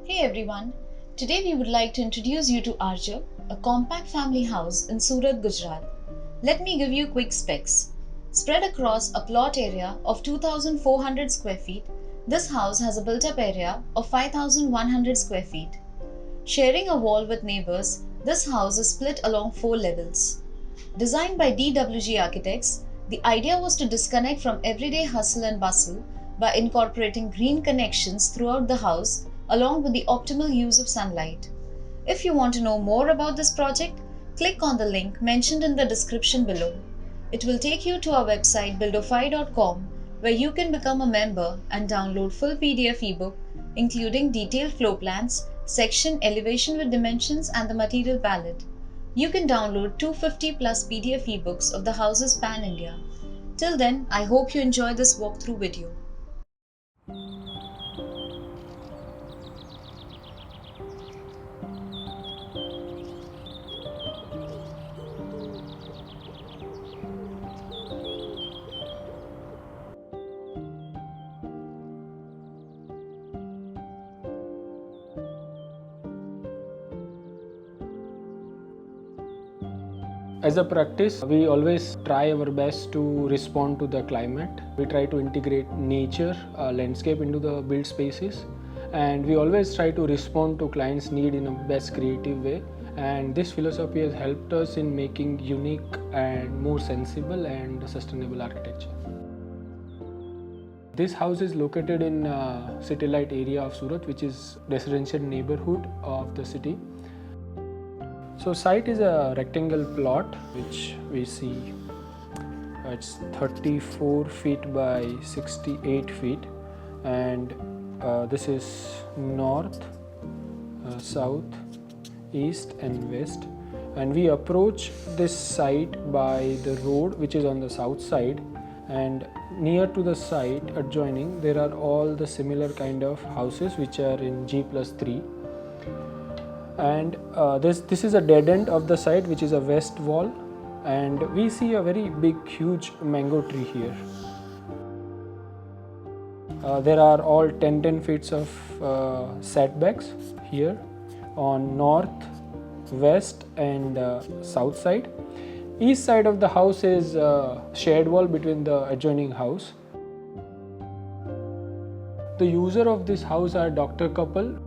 Hey everyone, today we would like to introduce you to Aarjav, a compact family house in Surat, Gujarat. Let me give you quick specs. Spread across a plot area of 2,400 square feet, this house has a built-up area of 5,100 square feet. Sharing a wall with neighbors, this house is split along 4 levels. Designed by DWG Architects, the idea was to disconnect from everyday hustle and bustle by incorporating green connections throughout the house along with the optimal use of sunlight. If you want to know more about this project, click on the link mentioned in the description below. It will take you to our website buildofy.com where you can become a member and download full PDF ebook including detailed floor plans, section elevation with dimensions and the material palette. You can download 250 plus PDF ebooks of the houses pan India. Till then, I hope you enjoy this walkthrough video. As a practice, we always try our best to respond to the climate. We try to integrate nature, landscape into the build spaces, and we always try to respond to clients' need in a best creative way. And this philosophy has helped us in making unique and more sensible and sustainable architecture. This house is located in city light area of Surat, which is residential neighborhood of the city. So site is a rectangle plot which we see it's 34 feet by 68 feet, and this is north, south, east and west, and we approach this site by the road which is on the south side, and near to the site adjoining there are all the similar kind of houses which are in G+3. And this is a dead end of the site which is a west wall, and we see a very big huge mango tree here. There are all 10 feet of setbacks here on north, west and south side. East side of the house is a shared wall between the adjoining house. The user of this house are doctor couple.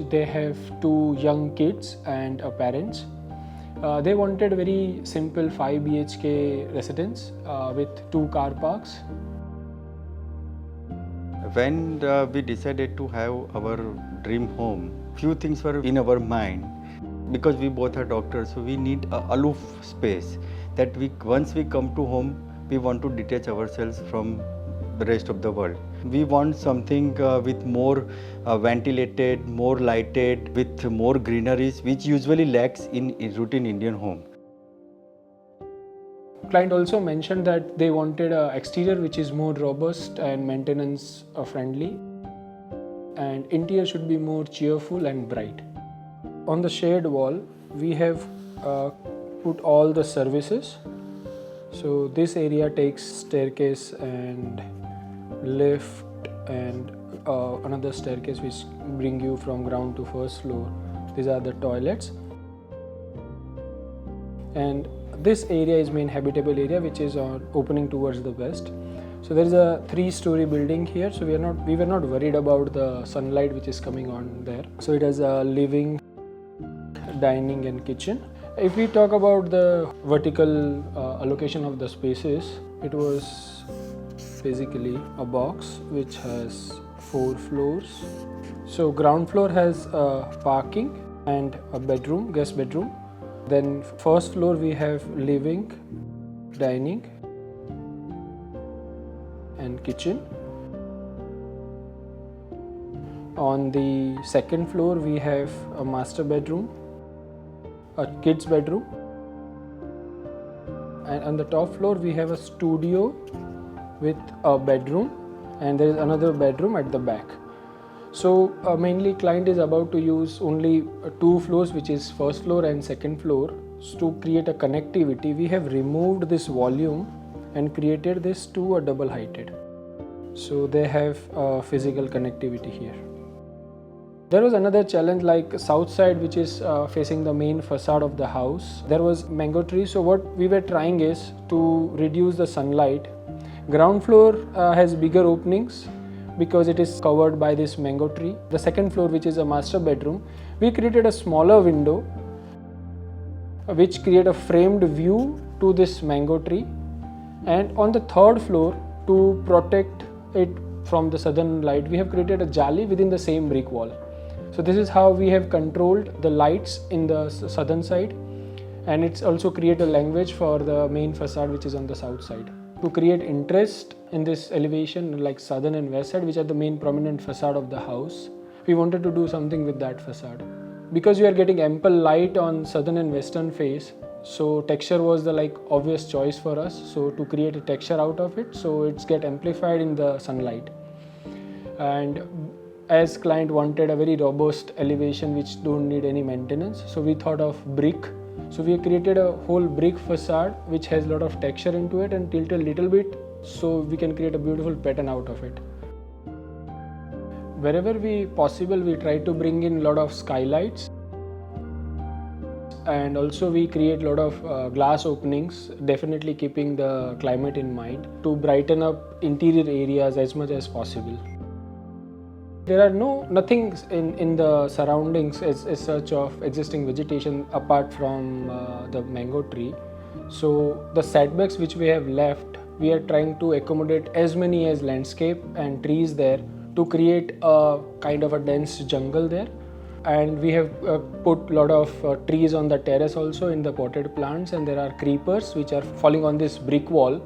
They have 2 young kids and parents. They wanted very simple 5 BHK residence with 2 car parks. When we decided to have our dream home, few things were in our mind. Because we both are doctors, so we need a aloof space that once we come to home, we want to detach ourselves from the rest of the world. We want something with more ventilated, more lighted, with more greeneries, which usually lacks in a routine Indian home. Client also mentioned that they wanted an exterior which is more robust and maintenance friendly, and interior should be more cheerful and bright. On the shared wall, we have put all the services. So this area takes staircase and lift and another staircase which bring you from ground to first floor. These are the toilets, and this area is main habitable area which is opening towards the west. So there is a 3-story building here, so we were not worried about the sunlight which is coming on there. So it has a living, dining and kitchen. If we talk about the vertical allocation of the spaces, it was basically a box which has 4 floors. So ground floor has parking and a bedroom, guest bedroom. Then first floor we have living, dining and kitchen. On the second floor we have a master bedroom, a kids bedroom, and on the top floor we have a studio with a bedroom, and there is another bedroom at the back. So mainly client is about to use only 2 floors, which is first floor and second floor. So to create a connectivity, we have removed this volume and created this to a double heighted. So they have physical connectivity here. There was another challenge like south side, which is facing the main facade of the house. There was mango tree. So what we were trying is to reduce the sunlight. Ground floor has bigger openings because it is covered by this mango tree. The second floor, which is a master bedroom, we created a smaller window which create a framed view to this mango tree. And on the third floor, to protect it from the southern light, we have created a jali within the same brick wall. So this is how we have controlled the lights in the southern side, and it's also create a language for the main facade which is on the south side. To create interest in this elevation like southern and west side, which are the main prominent facade of the house, we wanted to do something with that facade. Because we are getting ample light on southern and western face, so texture was the obvious choice for us. So to create a texture out of it, so it's get amplified in the sunlight. And as client wanted a very robust elevation which don't need any maintenance, so we thought of brick. So we created a whole brick facade which has a lot of texture into it and tilted a little bit, so we can create a beautiful pattern out of it. Wherever possible, we try to bring in a lot of skylights, and also we create a lot of glass openings, definitely keeping the climate in mind, to brighten up interior areas as much as possible. There are nothing in the surroundings as such of existing vegetation apart from the mango tree. So the setbacks which we have left, we are trying to accommodate as many as landscape and trees there to create a kind of a dense jungle there. And we have put a lot of trees on the terrace also in the potted plants, and there are creepers which are falling on this brick wall.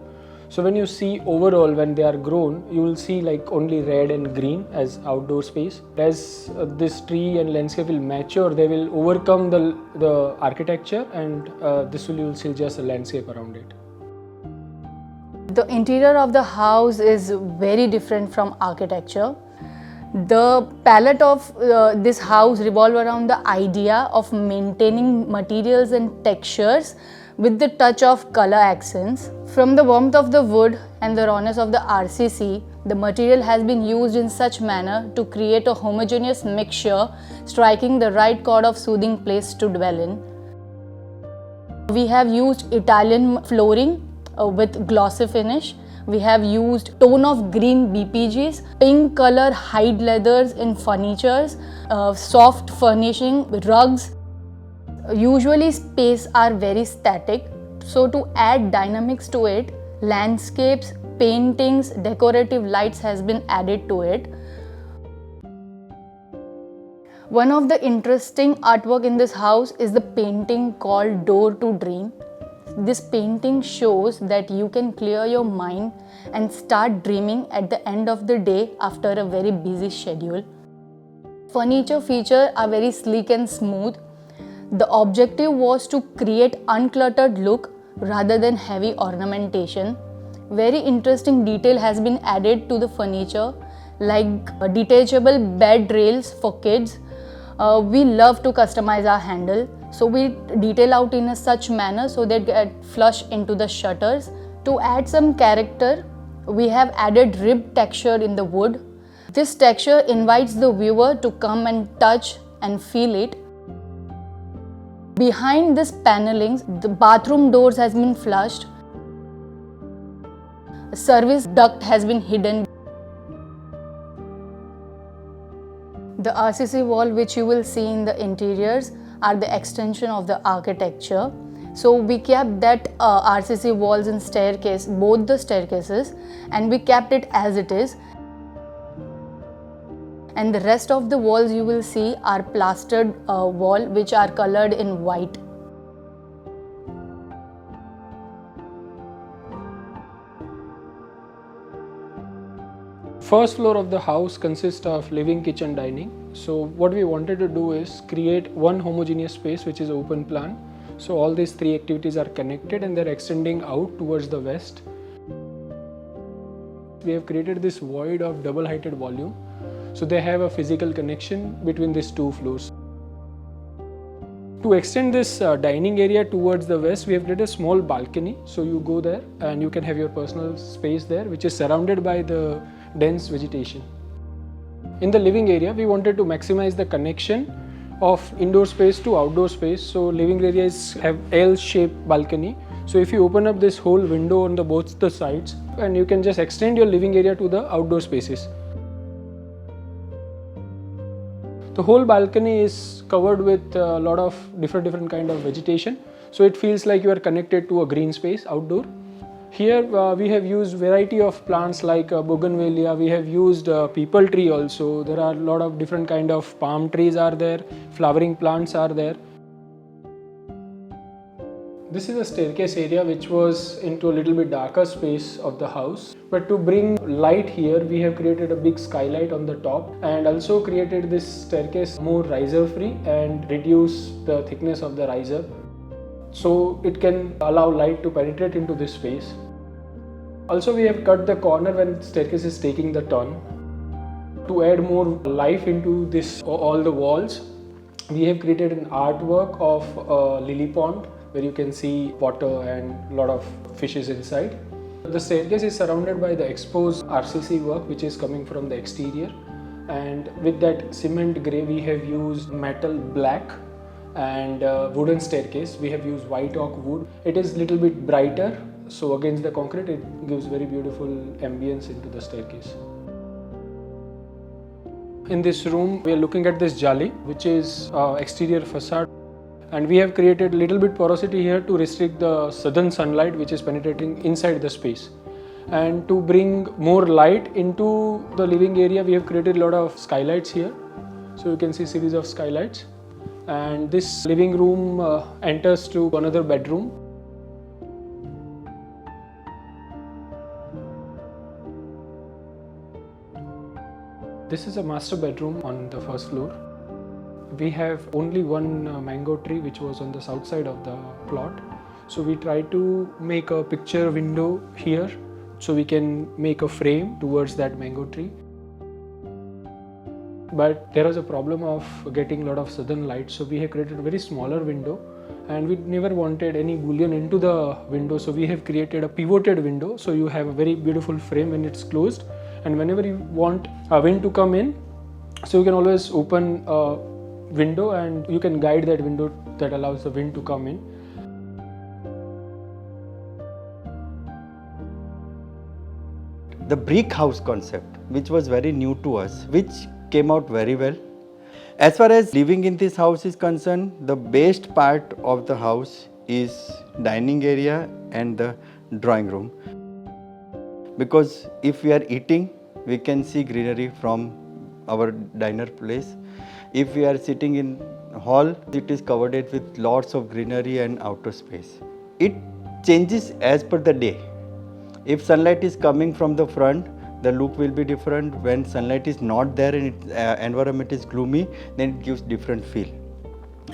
So when you see overall, when they are grown, you will see only red and green as outdoor space. As this tree and landscape will mature, they will overcome the architecture, and you will see just a landscape around it. The interior of the house is very different from architecture. The palette of this house revolves around the idea of maintaining materials and textures with the touch of color accents. From the warmth of the wood and the rawness of the RCC, the material has been used in such manner to create a homogeneous mixture, striking the right chord of soothing place to dwell in. We have used Italian flooring with glossy finish. We have used tone of green BPGs, pink color hide leathers in furnitures, soft furnishing, rugs. Usually space are very static, so to add dynamics to it, landscapes, paintings, decorative lights has been added to it. One of the interesting artwork in this house is the painting called Door to Dream. This painting shows that you can clear your mind and start dreaming at the end of the day after a very busy schedule. Furniture features are very sleek and smooth. The objective was to create uncluttered look rather than heavy ornamentation. Very interesting detail has been added to the furniture, like detachable bed rails for kids. We love to customize our handle, so we detail out in such manner so they get flush into the shutters. To add some character, we have added rib texture in the wood. This texture invites the viewer to come and touch and feel it. Behind this paneling, the bathroom doors has been flushed. A service duct has been hidden. The RCC wall which you will see in the interiors are the extension of the architecture. So we kept that RCC walls and staircase, both the staircases, and we kept it as it is. And the rest of the walls you will see are plastered wall which are colored in white. First floor of the house consists of living, kitchen, dining. So what we wanted to do is create one homogeneous space which is open plan. So all these three activities are connected and they're extending out towards the west. We have created this void of double-heighted volume. So they have a physical connection between these two floors. To extend this dining area towards the west, we have created a small balcony. So you go there and you can have your personal space there, which is surrounded by the dense vegetation. In the living area, we wanted to maximize the connection of indoor space to outdoor space. So living areas have L-shaped balcony. So if you open up this whole window on both the sides, and you can just extend your living area to the outdoor spaces. The whole balcony is covered with a lot of different kind of vegetation. So it feels like you are connected to a green space outdoor. Here we have used variety of plants like bougainvillea. We have used peepal tree also. There are a lot of different kind of palm trees are there. Flowering plants are there. This is a staircase area which was into a little bit darker space of the house. But to bring light here, we have created a big skylight on the top and also created this staircase more riser free and reduce the thickness of the riser. So it can allow light to penetrate into this space. Also we have cut the corner when staircase is taking the turn. To add more life into this all the walls, we have created an artwork of a lily pond where you can see water and a lot of fishes inside. The staircase is surrounded by the exposed RCC work which is coming from the exterior, and with that cement grey we have used metal black, and wooden staircase we have used white oak wood. It is little bit brighter, so against the concrete it gives very beautiful ambience into the staircase. In this room we are looking at this jali which is exterior facade, and we have created little bit porosity here to restrict the southern sunlight which is penetrating inside the space. And to bring more light into the living area, we have created a lot of skylights here. So you can see series of skylights. And this living room enters to another bedroom. This is a master bedroom on the first floor. We have only one mango tree which was on the south side of the plot. So we try to make a picture window here so we can make a frame towards that mango tree. But there was a problem of getting a lot of southern light, so we have created a very smaller window, and we never wanted any bullion into the window, so we have created a pivoted window, so you have a very beautiful frame when it's closed, and whenever you want a wind to come in, so you can always open a window and you can guide that window that allows the wind to come in. The brick house concept, which was very new to us, which came out very well. As far as living in this house is concerned, the best part of the house is dining area and the drawing room. Because if we are eating, we can see greenery from our diner place. If we are sitting in hall, it is covered with lots of greenery and outer space. It changes as per the day. If sunlight is coming from the front, the look will be different. When sunlight is not there and environment is gloomy, then it gives different feel.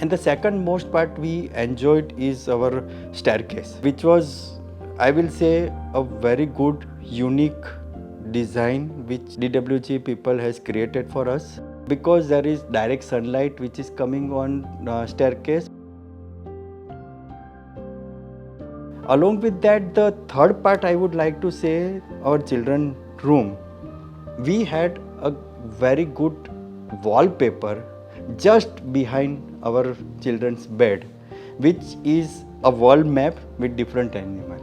And the second most part we enjoyed is our staircase, which was, I will say, a very good, unique design which DWG people has created for us, because there is direct sunlight which is coming on staircase. Along with that, the third part I would like to say, our children room. We had a very good wallpaper just behind our children's bed, which is a world map with different animals.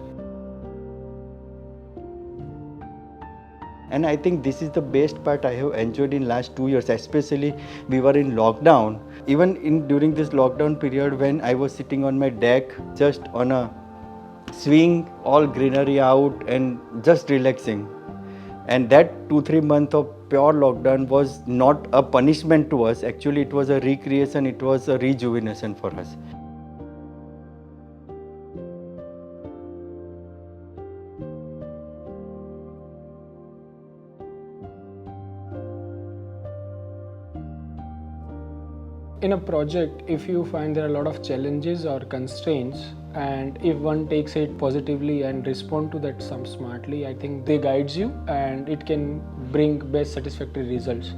And I think this is the best part I have enjoyed in last 2 years, especially we were in lockdown. Even during this lockdown period, when I was sitting on my deck just on a swing, all greenery out and just relaxing. And that 2-3 months of pure lockdown was not a punishment to us. Actually, it was a recreation, it was a rejuvenation for us. In a project, if you find there are a lot of challenges or constraints, and if one takes it positively and respond to that some smartly, I think they guides you and it can bring best satisfactory results.